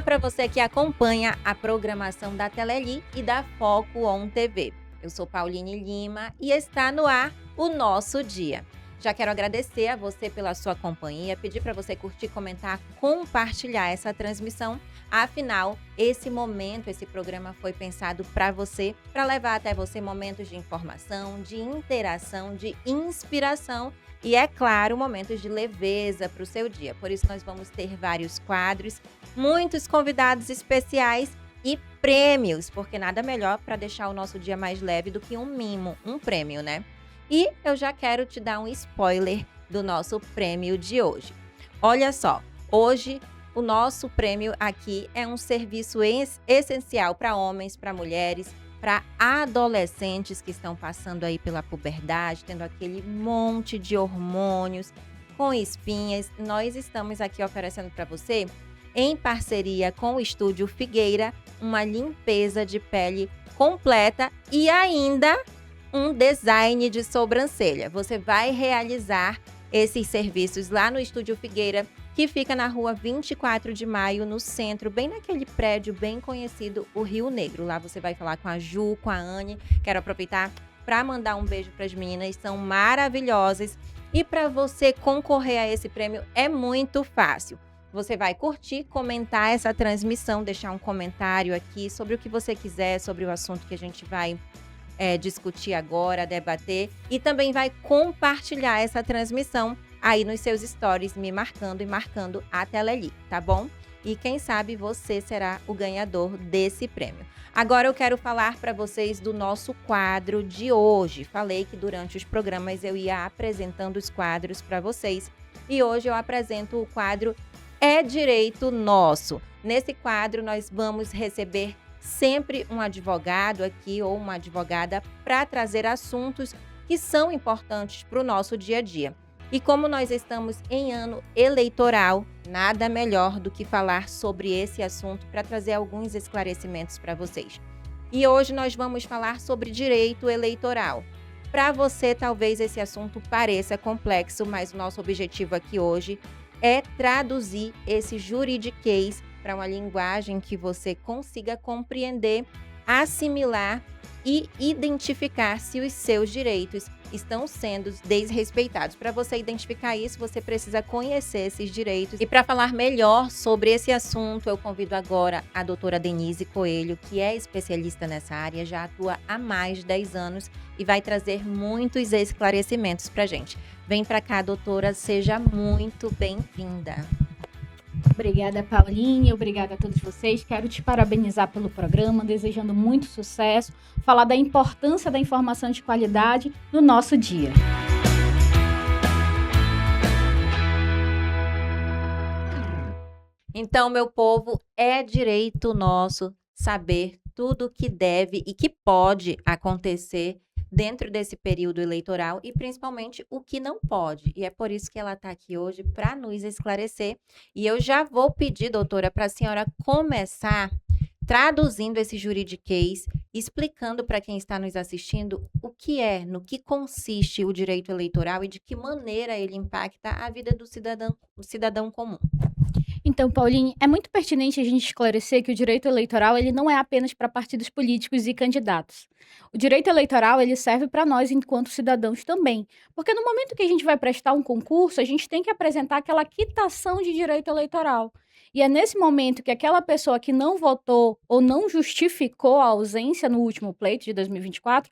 Olá para você que acompanha a programação da Teleli e da Foco On TV. Eu sou Pauline Lima e está no ar o Nosso Dia. Já quero agradecer a você pela sua companhia, pedir para você curtir, comentar, compartilhar essa transmissão. Afinal, esse momento, esse programa foi pensado para você, para levar até você momentos de informação, de interação, de inspiração e, é claro, momentos de leveza para o seu dia. Por isso, nós vamos ter vários quadros, muitos convidados especiais e prêmios, porque nada melhor para deixar o nosso dia mais leve do que um mimo, um prêmio, né? E eu já quero te dar um spoiler do nosso prêmio de hoje. Olha só, hoje o nosso prêmio aqui é um serviço essencial para homens, para mulheres, para adolescentes que estão passando aí pela puberdade, tendo aquele monte de hormônios com espinhas. Nós estamos aqui oferecendo para você, em parceria com o Estúdio Figueira, uma limpeza de pele completa e ainda um design de sobrancelha. Você vai realizar esses serviços lá no Estúdio Figueira, que fica na rua 24 de maio, no centro, bem naquele prédio bem conhecido, o Rio Negro. Lá você vai falar com a Ju, com a Anne. Quero aproveitar para mandar um beijo para as meninas, são maravilhosas. E para você concorrer a esse prêmio é muito fácil. Você vai curtir, comentar essa transmissão, deixar um comentário aqui sobre o que você quiser, sobre o assunto que a gente vai discutir agora, debater, e também vai compartilhar essa transmissão aí nos seus stories, me marcando e marcando a Teleli, tá bom? E quem sabe você será o ganhador desse prêmio. Agora eu quero falar para vocês do nosso quadro de hoje. Falei que durante os programas eu ia apresentando os quadros para vocês, e hoje eu apresento o quadro É Direito Nosso. Nesse quadro nós vamos receber sempre um advogado aqui ou uma advogada para trazer assuntos que são importantes para o nosso dia a dia. E como nós estamos em ano eleitoral, nada melhor do que falar sobre esse assunto para trazer alguns esclarecimentos para vocês. E hoje nós vamos falar sobre direito eleitoral. Para você, talvez esse assunto pareça complexo, mas o nosso objetivo aqui hoje é traduzir esse juridiquês para uma linguagem que você consiga compreender, assimilar e identificar se os seus direitos estão sendo desrespeitados. Para você identificar isso, você precisa conhecer esses direitos. E para falar melhor sobre esse assunto, eu convido agora a doutora Denise Coelho, que é especialista nessa área, já atua há mais de 10 anos e vai trazer muitos esclarecimentos para a gente. Vem para cá, doutora, seja muito bem-vinda. Obrigada, Pauline, obrigada a todos vocês. Quero te parabenizar pelo programa, desejando muito sucesso, falar da importância da informação de qualidade no nosso dia. Então, meu povo, é direito nosso saber tudo o que deve e que pode acontecer dentro desse período eleitoral e principalmente o que não pode. E é por isso que ela está aqui hoje para nos esclarecer. E eu já vou pedir, doutora, para a senhora começar traduzindo esse juridiquês, explicando para quem está nos assistindo o que é, no que consiste o direito eleitoral e de que maneira ele impacta a vida do cidadão comum. Então, Pauline, é muito pertinente a gente esclarecer que o direito eleitoral ele não é apenas para partidos políticos e candidatos. O direito eleitoral ele serve para nós enquanto cidadãos também, porque no momento que a gente vai prestar um concurso, a gente tem que apresentar aquela quitação de direito eleitoral. E é nesse momento que aquela pessoa que não votou ou não justificou a ausência no último pleito de 2024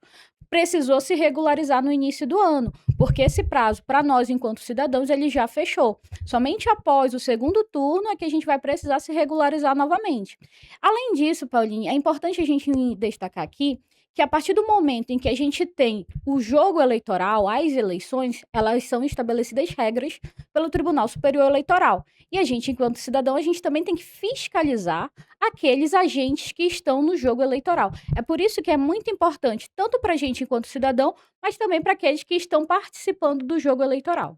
precisou se regularizar no início do ano, porque esse prazo, para nós, enquanto cidadãos, ele já fechou. Somente após o segundo turno é que a gente vai precisar se regularizar novamente. Além disso, Paulinho, é importante a gente destacar aqui que a partir do momento em que a gente tem o jogo eleitoral, as eleições, elas são estabelecidas regras pelo Tribunal Superior Eleitoral. E a gente, enquanto cidadão, a gente também tem que fiscalizar aqueles agentes que estão no jogo eleitoral. É por isso que é muito importante, tanto para a gente enquanto cidadão, mas também para aqueles que estão participando do jogo eleitoral.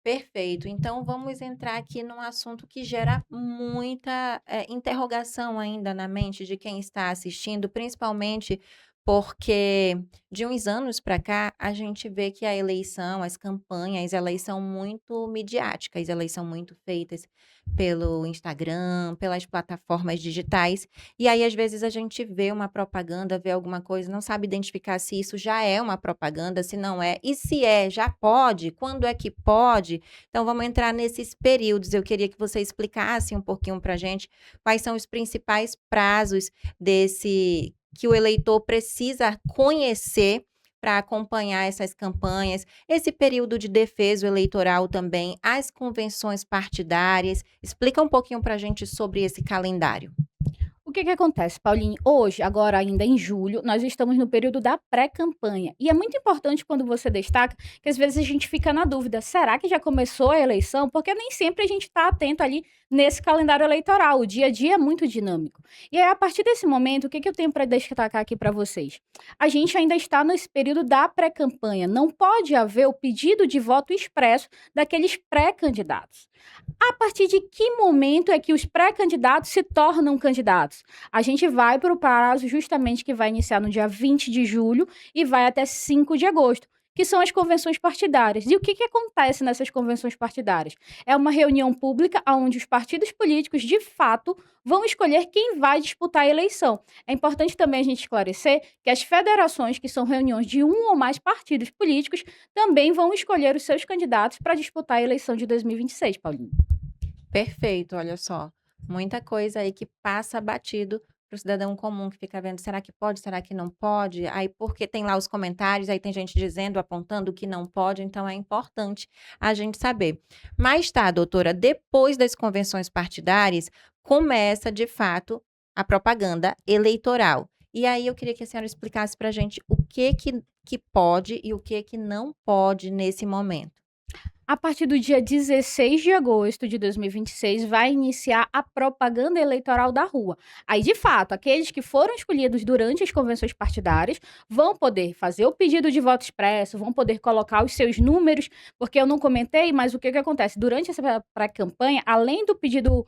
Perfeito. Então, vamos entrar aqui num assunto que gera muita interrogação ainda na mente de quem está assistindo, principalmente Porque de uns anos para cá, a gente vê que a eleição, as campanhas, elas são muito midiáticas, elas são muito feitas pelo Instagram, pelas plataformas digitais. E aí, às vezes, a gente vê uma propaganda, vê alguma coisa, não sabe identificar se isso já é uma propaganda, se não é. E se é, já pode? Quando é que pode? Então, vamos entrar nesses períodos. Eu queria que você explicasse um pouquinho para a gente quais são os principais prazos desse que o eleitor precisa conhecer para acompanhar essas campanhas, esse período de defeso eleitoral também, as convenções partidárias. Explica um pouquinho para a gente sobre esse calendário. O que que acontece, Paulinho? Hoje, agora ainda em julho, nós estamos no período da pré-campanha. E é muito importante quando você destaca que às vezes a gente fica na dúvida: será que já começou a eleição? Porque nem sempre a gente está atento ali nesse calendário eleitoral. O dia a dia é muito dinâmico. E aí, a partir desse momento, o que que eu tenho para destacar aqui para vocês? A gente ainda está nesse período da pré-campanha. Não pode haver o pedido de voto expresso daqueles pré-candidatos. A partir de que momento é que os pré-candidatos se tornam candidatos? A gente vai para o prazo justamente que vai iniciar no dia 20 de julho e vai até 5 de agosto, que são as convenções partidárias. E o que acontece nessas convenções partidárias? É uma reunião pública onde os partidos políticos, de fato, vão escolher quem vai disputar a eleição. É importante também a gente esclarecer que as federações, que são reuniões de um ou mais partidos políticos, também vão escolher os seus candidatos para disputar a eleição de 2026, Paulinho. Perfeito, olha só. Muita coisa aí que passa batido para o cidadão comum que fica vendo, será que pode, será que não pode? Aí, porque tem lá os comentários, aí tem gente dizendo, apontando que não pode, então é importante a gente saber. Mas tá, doutora, depois das convenções partidárias, começa de fato a propaganda eleitoral. E aí eu queria que a senhora explicasse para a gente o que pode e o que não pode nesse momento. A partir do dia 16 de agosto de 2026, vai iniciar a propaganda eleitoral da rua. Aí, de fato, aqueles que foram escolhidos durante as convenções partidárias vão poder fazer o pedido de voto expresso, vão poder colocar os seus números, porque eu não comentei, mas o que acontece? Durante essa pré-campanha, além do pedido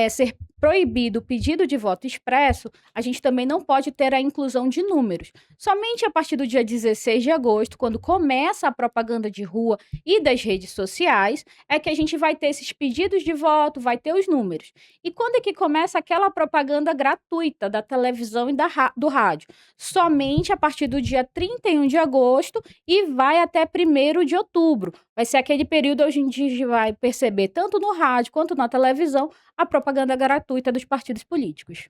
ser proibido o pedido de voto expresso, a gente também não pode ter a inclusão de números. Somente a partir do dia 16 de agosto, quando começa a propaganda de rua e das redes sociais, é que a gente vai ter esses pedidos de voto, vai ter os números. E quando é que começa aquela propaganda gratuita da televisão e do rádio? Somente a partir do dia 31 de agosto e vai até 1º de outubro. Vai ser aquele período onde a gente vai perceber, tanto no rádio quanto na televisão, a propaganda gratuita dos partidos políticos.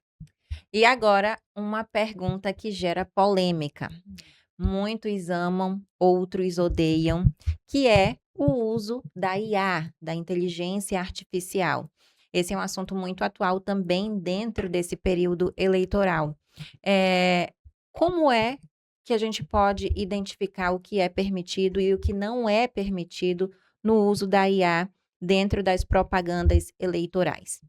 E agora, uma pergunta que gera polêmica. Muitos amam, outros odeiam, que é o uso da IA, da inteligência artificial. Esse é um assunto muito atual também dentro desse período eleitoral. Como é que a gente pode identificar o que é permitido e o que não é permitido no uso da IA dentro das propagandas eleitorais?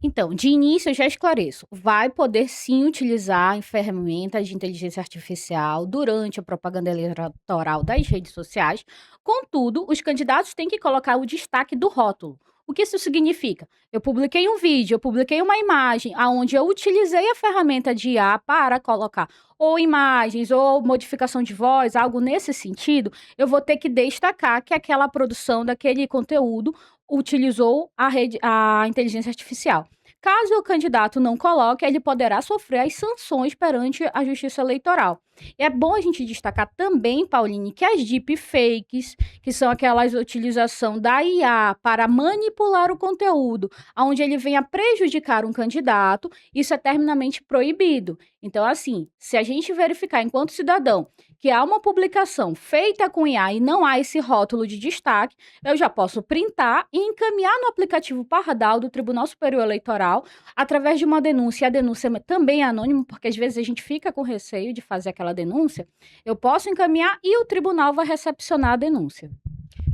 Então, de início, eu já esclareço. Vai poder sim utilizar ferramentas de inteligência artificial durante a propaganda eleitoral das redes sociais. Contudo, os candidatos têm que colocar o destaque do rótulo. O que isso significa? Eu publiquei um vídeo, eu publiquei uma imagem onde eu utilizei a ferramenta de IA para colocar ou imagens ou modificação de voz, algo nesse sentido. Eu vou ter que destacar que aquela produção daquele conteúdo utilizou a inteligência artificial. Caso o candidato não coloque, ele poderá sofrer as sanções perante a Justiça Eleitoral. E é bom a gente destacar também, Pauline, que as deepfakes, que são aquelas utilização da IA para manipular o conteúdo, onde ele venha prejudicar um candidato, isso é terminamente proibido. Então, assim, se a gente verificar enquanto cidadão que há uma publicação feita com IA e não há esse rótulo de destaque, eu já posso printar e encaminhar no aplicativo Pardal do Tribunal Superior Eleitoral através de uma denúncia. E a denúncia também é anônima, porque às vezes a gente fica com receio de fazer aquela denúncia. Eu posso encaminhar e o tribunal vai recepcionar a denúncia.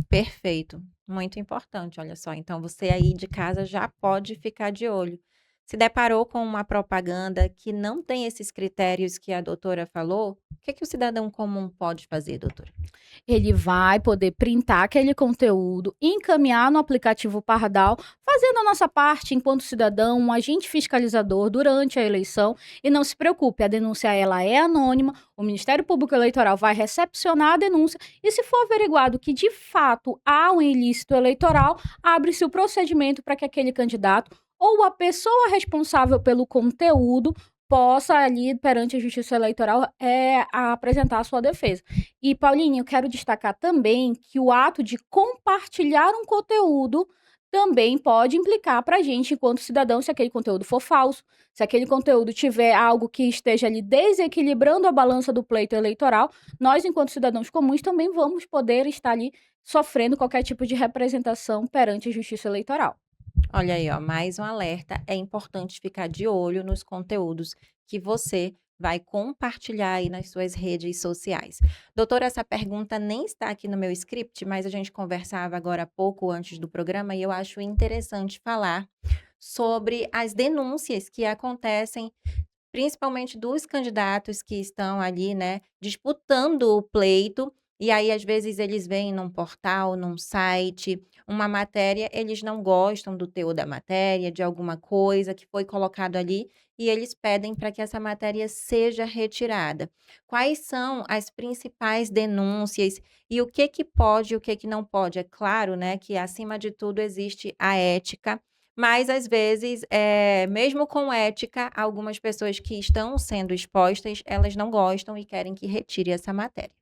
Perfeito, muito importante, olha só. Então você aí de casa já pode ficar de olho. se deparou com uma propaganda que não tem esses critérios que a doutora falou, o que o cidadão comum pode fazer, doutora? Ele vai poder printar aquele conteúdo, encaminhar no aplicativo Pardal, fazendo a nossa parte enquanto cidadão, um agente fiscalizador durante a eleição. E não se preocupe, a denúncia ela é anônima, o Ministério Público Eleitoral vai recepcionar a denúncia e se for averiguado que de fato há um ilícito eleitoral, abre-se o procedimento para que aquele candidato ou a pessoa responsável pelo conteúdo possa ali perante a Justiça Eleitoral apresentar a sua defesa. E, Paulinho, eu quero destacar também que o ato de compartilhar um conteúdo também pode implicar para a gente, enquanto cidadão, se aquele conteúdo for falso, se aquele conteúdo tiver algo que esteja ali desequilibrando a balança do pleito eleitoral, nós, enquanto cidadãos comuns, também vamos poder estar ali sofrendo qualquer tipo de representação perante a Justiça Eleitoral. Olha aí, ó, mais um alerta. É importante ficar de olho nos conteúdos que você vai compartilhar aí nas suas redes sociais. Doutora, essa pergunta nem está aqui no meu script, mas a gente conversava agora há pouco antes do programa e eu acho interessante falar sobre as denúncias que acontecem, principalmente dos candidatos que estão ali, né, disputando o pleito. E aí, às vezes, eles veem num portal, num site, uma matéria, eles não gostam do teor da matéria, de alguma coisa que foi colocado ali, e eles pedem para que essa matéria seja retirada. Quais são as principais denúncias e o que pode e o que não pode? É claro, né, que acima de tudo existe a ética, mas às vezes, mesmo com ética, algumas pessoas que estão sendo expostas, elas não gostam e querem que retire essa matéria.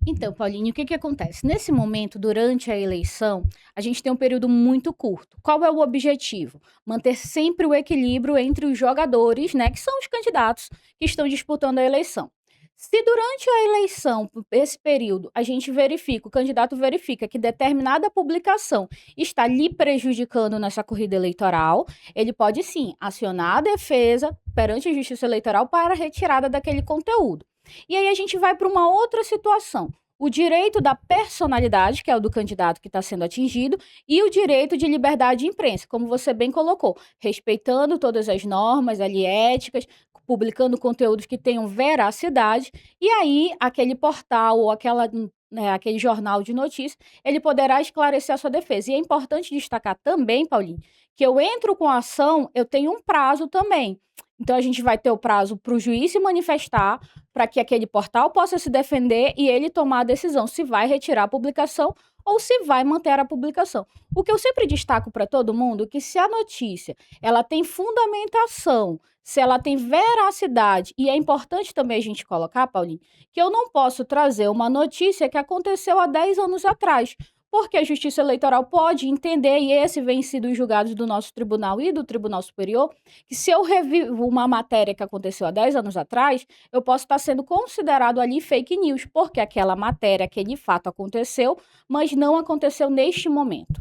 Então, Paulinho, o que que acontece? Nesse momento, durante a eleição, a gente tem um período muito curto. Qual é o objetivo? Manter sempre o equilíbrio entre os jogadores, né, que são os candidatos que estão disputando a eleição. Se durante a eleição, esse período, a gente verifica, o candidato verifica que determinada publicação está lhe prejudicando nessa corrida eleitoral, ele pode sim acionar a defesa perante a Justiça Eleitoral para a retirada daquele conteúdo. E aí a gente vai para uma outra situação. O direito da personalidade, que é o do candidato que está sendo atingido, e o direito de liberdade de imprensa, como você bem colocou, respeitando todas as normas ali éticas, publicando conteúdos que tenham veracidade, e aí aquele portal ou aquele jornal de notícias, ele poderá esclarecer a sua defesa. E é importante destacar também, Paulinho, que eu entro com a ação, eu tenho um prazo também. Então a gente vai ter o prazo para o juiz se manifestar, para que aquele portal possa se defender e ele tomar a decisão se vai retirar a publicação ou se vai manter a publicação. O que eu sempre destaco para todo mundo é que se a notícia ela tem fundamentação, se ela tem veracidade, e é importante também a gente colocar, Paulinho, que eu não posso trazer uma notícia que aconteceu há 10 anos atrás, porque a Justiça Eleitoral pode entender, e esse vem sido os julgados do nosso tribunal e do Tribunal Superior, que se eu revivo uma matéria que aconteceu há 10 anos atrás, eu posso estar sendo considerado ali fake news, porque aquela matéria, aquele fato aconteceu, mas não aconteceu neste momento.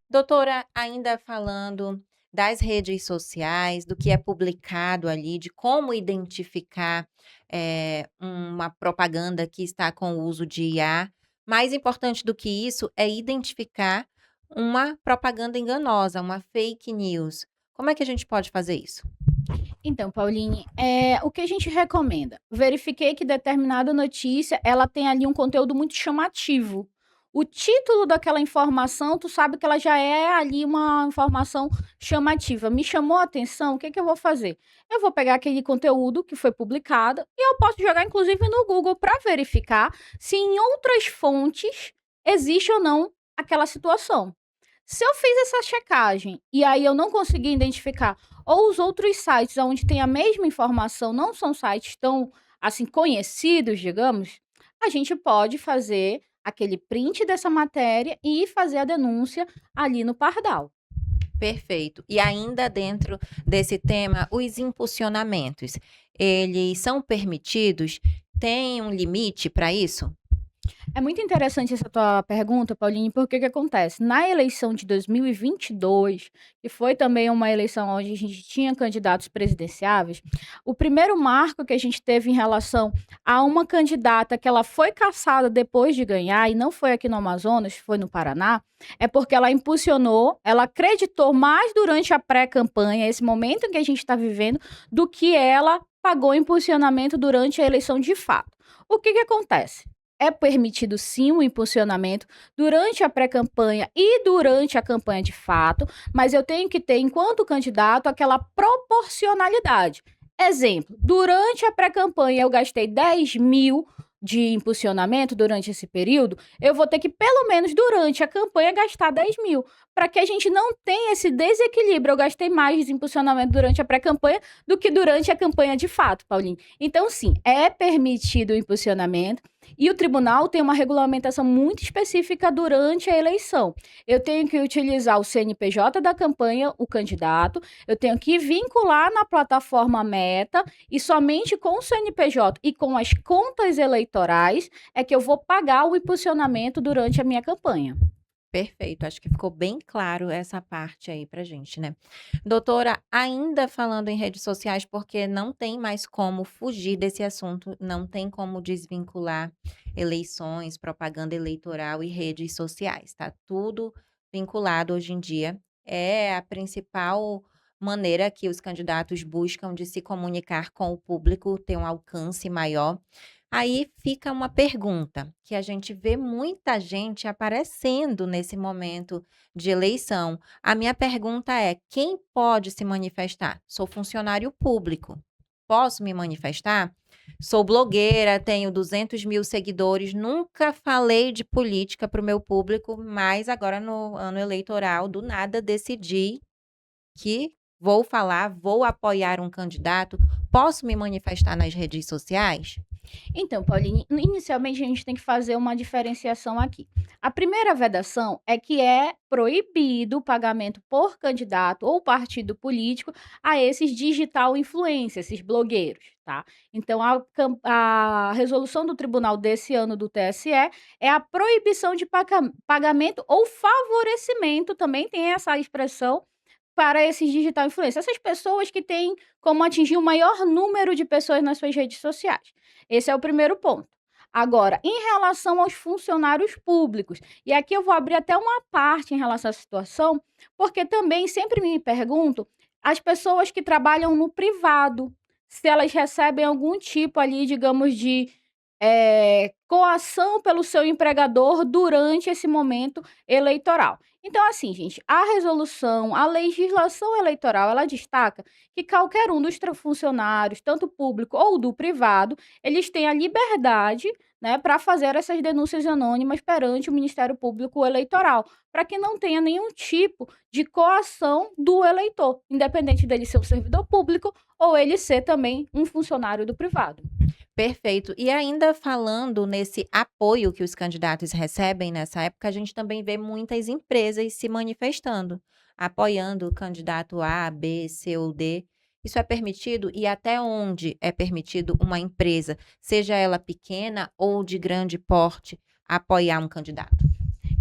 Doutora, ainda falando das redes sociais, do que é publicado ali, de como identificar uma propaganda que está com o uso de IA, mais importante do que isso é identificar uma propaganda enganosa, uma fake news. Como é que a gente pode fazer isso? Então, Pauline, o que a gente recomenda? Verifiquei que determinada notícia, ela tem ali um conteúdo muito chamativo. O título daquela informação, tu sabe que ela já é ali uma informação chamativa. Me chamou a atenção, o que que eu vou fazer? Eu vou pegar aquele conteúdo que foi publicado e eu posso jogar, inclusive, no Google para verificar se em outras fontes existe ou não aquela situação. Se eu fiz essa checagem e aí eu não consegui identificar, ou os outros sites onde tem a mesma informação não são sites tão, assim, conhecidos, digamos, a gente pode fazer aquele print dessa matéria e fazer a denúncia ali no Pardal. Perfeito. E ainda dentro desse tema, os impulsionamentos, eles são permitidos? Tem um limite para isso? É muito interessante essa tua pergunta, Pauline, porque o que acontece? Na eleição de 2022, que foi também uma eleição onde a gente tinha candidatos presidenciáveis, o primeiro marco que a gente teve em relação a uma candidata que ela foi cassada depois de ganhar, e não foi aqui no Amazonas, foi no Paraná, é porque ela impulsionou, ela acreditou mais durante a pré-campanha, esse momento em que a gente está vivendo, do que ela pagou impulsionamento durante a eleição de fato. O que acontece? É permitido sim o impulsionamento durante a pré-campanha e durante a campanha de fato, mas eu tenho que ter, enquanto candidato, aquela proporcionalidade. Exemplo, durante a pré-campanha eu gastei 10 mil de impulsionamento durante esse período, eu vou ter que, pelo menos durante a campanha, gastar 10 mil, para que a gente não tenha esse desequilíbrio. Eu gastei mais de impulsionamento durante a pré-campanha do que durante a campanha de fato, Paulinho. Então, sim, é permitido o impulsionamento, e o tribunal tem uma regulamentação muito específica durante a eleição. Eu tenho que utilizar o CNPJ da campanha, o candidato, eu tenho que vincular na plataforma Meta, e somente com o CNPJ e com as contas eleitorais é que eu vou pagar o impulsionamento durante a minha campanha. Perfeito, acho que ficou bem claro essa parte aí pra gente, né. Doutora, ainda falando em redes sociais, porque não tem mais como fugir desse assunto, não tem como desvincular eleições, propaganda eleitoral e redes sociais, tá tudo vinculado hoje em dia. É a principal maneira que os candidatos buscam de se comunicar com o público, ter um alcance maior. Aí fica uma pergunta, que a gente vê muita gente aparecendo nesse momento de eleição. A minha pergunta é: quem pode se manifestar? Sou funcionário público, posso me manifestar? Sou blogueira, tenho 200.000 seguidores, nunca falei de política para o meu público, mas agora no ano eleitoral, do nada decidi que vou falar, vou apoiar um candidato. Posso me manifestar nas redes sociais? Então, Pauline, inicialmente a gente tem que fazer uma diferenciação aqui. A primeira vedação é que é proibido o pagamento por candidato ou partido político a esses digital influencers, esses blogueiros, tá? Então, a resolução do tribunal desse ano do TSE é a proibição de pagamento ou favorecimento, também tem essa expressão, para esses digital influencers, essas pessoas que têm como atingir o maior número de pessoas nas suas redes sociais. Esse é o primeiro ponto. Agora, em relação aos funcionários públicos, e aqui eu vou abrir até uma parte em relação à situação, porque também sempre me pergunto, as pessoas que trabalham no privado, se elas recebem algum tipo ali, digamos, de coação pelo seu empregador durante esse momento eleitoral. Então, assim, gente, a resolução, a legislação eleitoral, ela destaca que qualquer um dos funcionários, tanto público ou do privado, eles têm a liberdade, né, para fazer essas denúncias anônimas perante o Ministério Público Eleitoral, para que não tenha nenhum tipo de coação do eleitor, independente dele ser um servidor público ou ele ser também um funcionário do privado. Perfeito. E ainda falando nesse apoio que os candidatos recebem nessa época, a gente também vê muitas empresas se manifestando, apoiando o candidato A, B, C ou D. Isso é permitido? E até onde é permitido uma empresa, seja ela pequena ou de grande porte, apoiar um candidato?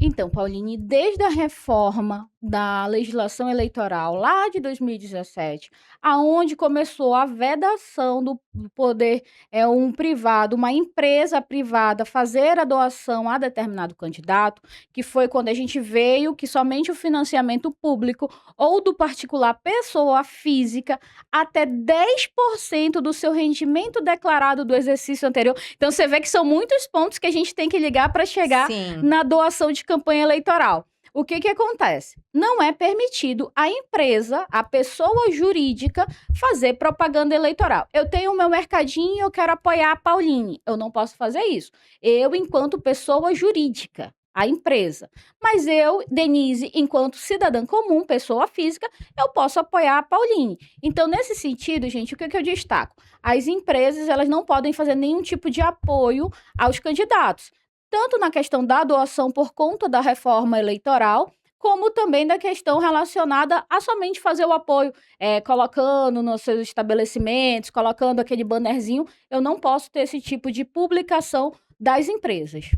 Então, Pauline, desde a reforma da legislação eleitoral lá de 2017, aonde começou a vedação do poder um privado, uma empresa privada fazer a doação a determinado candidato, que foi quando a gente veio que somente o financiamento público ou do particular pessoa física até 10% do seu rendimento declarado do exercício anterior. Então, você vê que são muitos pontos que a gente tem que ligar para chegar Sim. na doação de campanha eleitoral. O que acontece? Não é permitido a empresa, a pessoa jurídica, fazer propaganda eleitoral. Eu tenho o meu mercadinho e eu quero apoiar a Pauline. Eu não posso fazer isso. Eu, enquanto pessoa jurídica, a empresa. Mas eu, Denise, enquanto cidadã comum, pessoa física, eu posso apoiar a Pauline. Então, nesse sentido, gente, o que eu destaco? As empresas, elas não podem fazer nenhum tipo de apoio aos candidatos, tanto na questão da doação por conta da reforma eleitoral, como também da questão relacionada a somente fazer o apoio, colocando nos seus estabelecimentos, colocando aquele bannerzinho. Eu não posso ter esse tipo de publicação das empresas.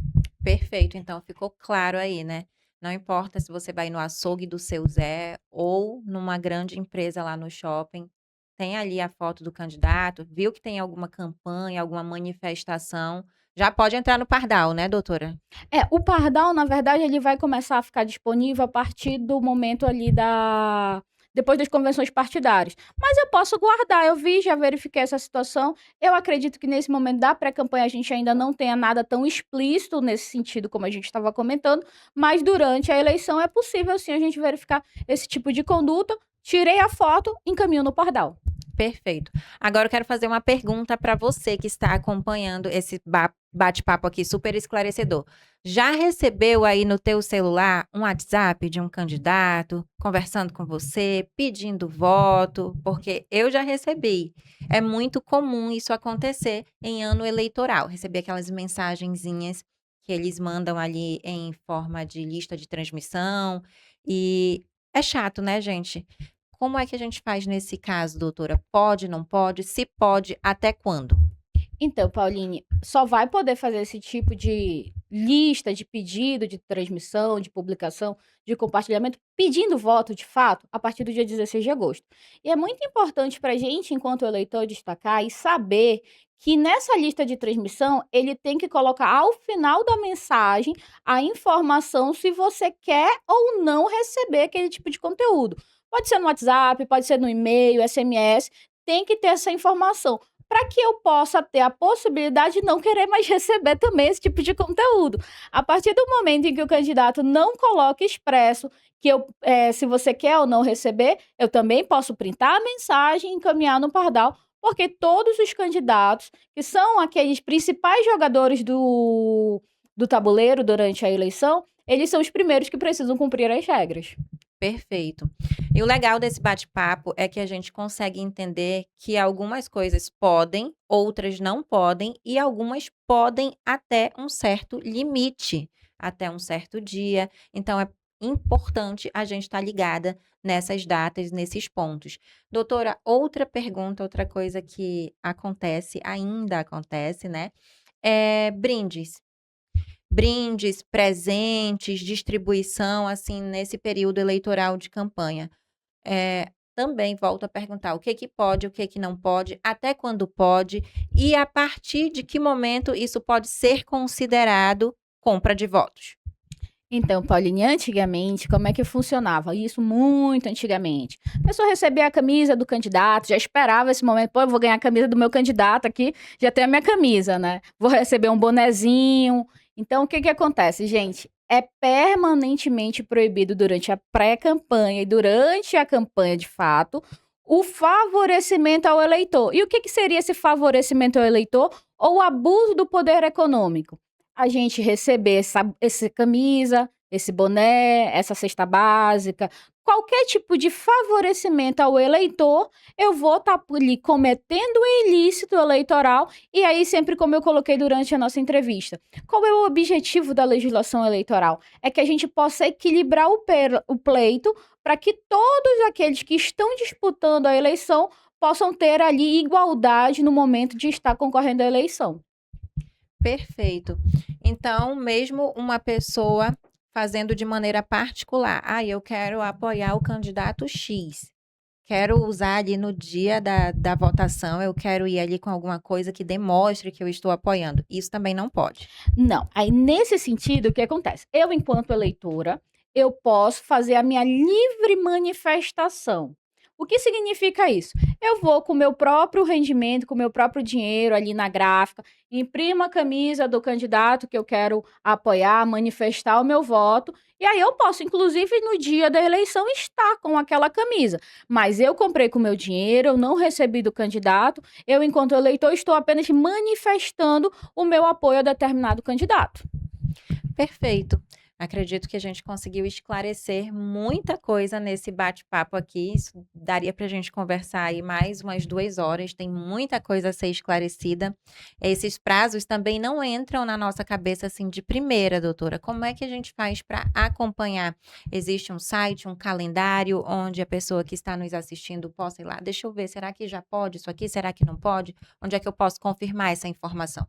Perfeito, então ficou claro aí, né. Não importa se você vai no açougue do Seu Zé ou numa grande empresa lá no shopping, tem ali a foto do candidato, viu que tem alguma campanha, alguma manifestação, já pode entrar no pardal, né, doutora? É, o pardal, na verdade, ele vai começar a ficar disponível a partir do momento ali da depois das convenções partidárias. Mas eu posso guardar, eu vi, já verifiquei essa situação. Eu acredito que nesse momento da pré-campanha a gente ainda não tenha nada tão explícito nesse sentido como a gente estava comentando, mas durante a eleição é possível sim a gente verificar esse tipo de conduta. Tirei a foto, encaminho no pardal. Perfeito. Agora eu quero fazer uma pergunta para você que está acompanhando esse bate-papo aqui super esclarecedor. Já recebeu aí no teu celular um WhatsApp de um candidato conversando com você, pedindo voto? Porque eu já recebi. É muito comum isso acontecer em ano eleitoral. Receber aquelas mensagenzinhas que eles mandam ali em forma de lista de transmissão e é chato, né, gente? Como é que a gente faz nesse caso, doutora? Pode, não pode? Se pode, até quando? Então, Pauline, só vai poder fazer esse tipo de lista de pedido de transmissão, de publicação, de compartilhamento, pedindo voto de fato, a partir do dia 16 de agosto. E é muito importante para a gente, enquanto eleitor, destacar e saber que nessa lista de transmissão ele tem que colocar ao final da mensagem a informação se você quer ou não receber aquele tipo de conteúdo. Pode ser no WhatsApp, pode ser no e-mail, SMS, tem que ter essa informação para que eu possa ter a possibilidade de não querer mais receber também esse tipo de conteúdo. A partir do momento em que o candidato não coloca expresso que se você quer ou não receber, eu também posso printar a mensagem e encaminhar no pardal, porque todos os candidatos, que são aqueles principais jogadores do tabuleiro durante a eleição, eles são os primeiros que precisam cumprir as regras. Perfeito. E o legal desse bate-papo é que a gente consegue entender que algumas coisas podem, outras não podem, e algumas podem até um certo limite, até um certo dia. Então, é importante a gente estar ligada nessas datas, nesses pontos. Doutora, outra pergunta, outra coisa que acontece, ainda acontece, né? É brindes. Brindes, presentes, distribuição, assim, nesse período eleitoral de campanha. Também volto a perguntar o que que pode, o que que não pode, até quando pode e a partir de que momento isso pode ser considerado compra de votos. Então, Pauline, antigamente, como é que funcionava? Isso muito antigamente. A pessoa recebia a camisa do candidato, já esperava esse momento, pô, eu vou ganhar a camisa do meu candidato aqui, já tenho a minha camisa, né? Vou receber um bonezinho. Então, o que que acontece, gente? É permanentemente proibido durante a pré-campanha e durante a campanha de fato o favorecimento ao eleitor. E o que que seria esse favorecimento ao eleitor? Ou o abuso do poder econômico? A gente receber essa camisa, esse boné, essa cesta básica, qualquer tipo de favorecimento ao eleitor, eu vou estar ali cometendo um ilícito eleitoral. E aí, sempre como eu coloquei durante a nossa entrevista, qual é o objetivo da legislação eleitoral? É que a gente possa equilibrar o pleito para que todos aqueles que estão disputando a eleição possam ter ali igualdade no momento de estar concorrendo à eleição. Perfeito. Então, mesmo uma pessoa fazendo de maneira particular, eu quero apoiar o candidato X. Quero usar ali no dia da votação, eu quero ir ali com alguma coisa que demonstre que eu estou apoiando. Isso também não pode. Não. Aí, nesse sentido, o que acontece? Eu, enquanto eleitora, eu posso fazer a minha livre manifestação. O que significa isso? Eu vou com o meu próprio rendimento, com o meu próprio dinheiro ali na gráfica, imprimo a camisa do candidato que eu quero apoiar, manifestar o meu voto, e aí eu posso, inclusive, no dia da eleição, estar com aquela camisa. Mas eu comprei com o meu dinheiro, eu não recebi do candidato, eu, enquanto eleitor, estou apenas manifestando o meu apoio a determinado candidato. Perfeito. Acredito que a gente conseguiu esclarecer muita coisa nesse bate-papo aqui. Isso daria para a gente conversar aí mais umas 2 horas. Tem muita coisa a ser esclarecida. Esses prazos também não entram na nossa cabeça assim de primeira, doutora. Como é que a gente faz para acompanhar? Existe um site, um calendário onde a pessoa que está nos assistindo possa ir lá? Deixa eu ver, será que já pode isso aqui? Será que não pode? Onde é que eu posso confirmar essa informação?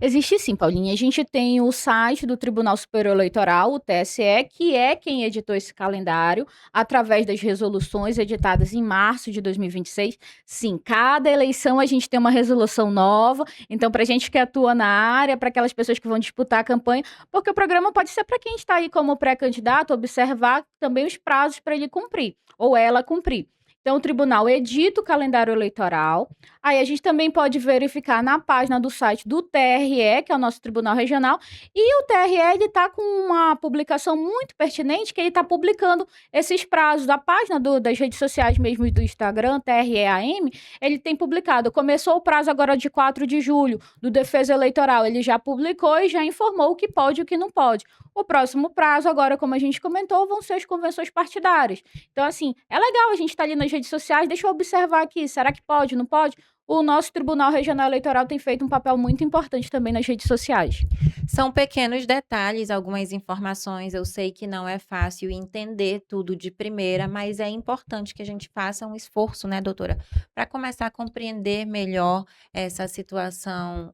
Existe sim, Paulinha. A gente tem o site do Tribunal Superior Eleitoral, o TSE, que é quem editou esse calendário através das resoluções editadas em março de 2026. Sim, cada eleição a gente tem uma resolução nova. Então, para a gente que atua na área, para aquelas pessoas que vão disputar a campanha, porque o programa pode ser para quem está aí como pré-candidato, observar também os prazos para ele cumprir, ou ela cumprir. Então, o tribunal edita o calendário eleitoral. Aí a gente também pode verificar na página do site do TRE, que é o nosso Tribunal Regional, e o TRE ele está com uma publicação muito pertinente, que ele está publicando esses prazos. A página das redes sociais mesmo do Instagram, TREAM, ele tem publicado. Começou o prazo agora de 4 de julho do Defesa Eleitoral, ele já publicou e já informou o que pode e o que não pode. O próximo prazo, agora, como a gente comentou, vão ser as convenções partidárias. Então, assim, é legal a gente estar ali nas redes sociais, deixa eu observar aqui, será que pode, não pode? O nosso Tribunal Regional Eleitoral tem feito um papel muito importante também nas redes sociais. São pequenos detalhes, algumas informações. Eu sei que não é fácil entender tudo de primeira, mas é importante que a gente faça um esforço, né, doutora, para começar a compreender melhor essa situação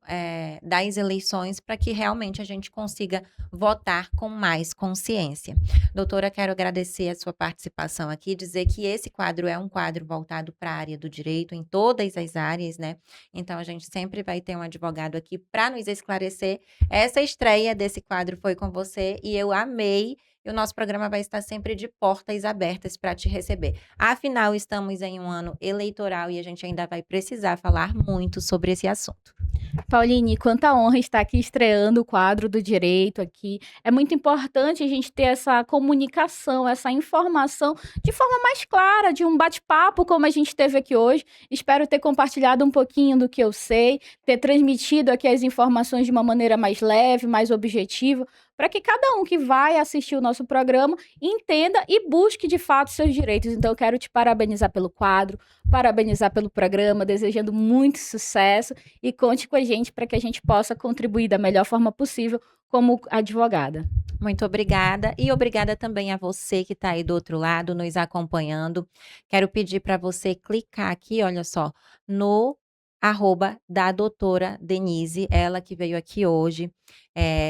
das eleições, para que realmente a gente consiga votar com mais consciência. Doutora, quero agradecer a sua participação aqui, dizer que esse quadro é um quadro voltado para a área do direito, em todas as áreas, né? Então, a gente sempre vai ter um advogado aqui para nos esclarecer. Essa estreia desse quadro foi com você e eu amei. E o nosso programa vai estar sempre de portas abertas para te receber. Afinal, estamos em um ano eleitoral e a gente ainda vai precisar falar muito sobre esse assunto. Pauline, quanta honra estar aqui estreando o quadro do direito aqui. É muito importante a gente ter essa comunicação, essa informação de forma mais clara, de um bate-papo como a gente teve aqui hoje. Espero ter compartilhado um pouquinho do que eu sei, ter transmitido aqui as informações de uma maneira mais leve, mais objetiva, para que cada um que vai assistir o nosso programa entenda e busque de fato seus direitos. Então, eu quero te parabenizar pelo quadro, parabenizar pelo programa, desejando muito sucesso e conte com a gente para que a gente possa contribuir da melhor forma possível como advogada. Muito obrigada e obrigada também a você que está aí do outro lado nos acompanhando. Quero pedir para você clicar aqui, olha só, no @ da doutora Denise, ela que veio aqui hoje,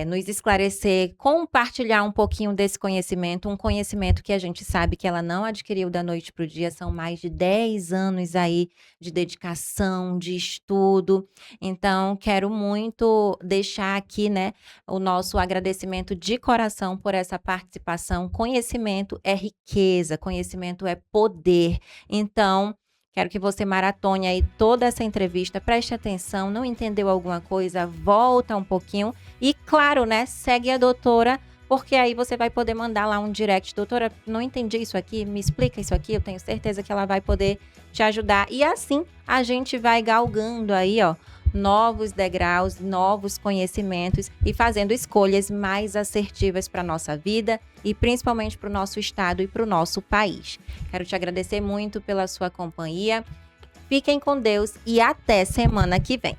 nos esclarecer, compartilhar um pouquinho desse conhecimento, um conhecimento que a gente sabe que ela não adquiriu da noite para o dia, são mais de 10 anos aí de dedicação, de estudo. Então, quero muito deixar aqui, né, o nosso agradecimento de coração por essa participação. Conhecimento é riqueza, conhecimento é poder. Então, quero que você maratone aí toda essa entrevista, preste atenção, não entendeu alguma coisa, volta um pouquinho e, claro, né, segue a doutora, porque aí você vai poder mandar lá um direct. Doutora, não entendi isso aqui, me explica isso aqui, eu tenho certeza que ela vai poder te ajudar. E assim a gente vai galgando aí, ó, novos degraus, novos conhecimentos e fazendo escolhas mais assertivas para a nossa vida e principalmente para o nosso estado e para o nosso país. Quero te agradecer muito pela sua companhia. Fiquem com Deus e até semana que vem.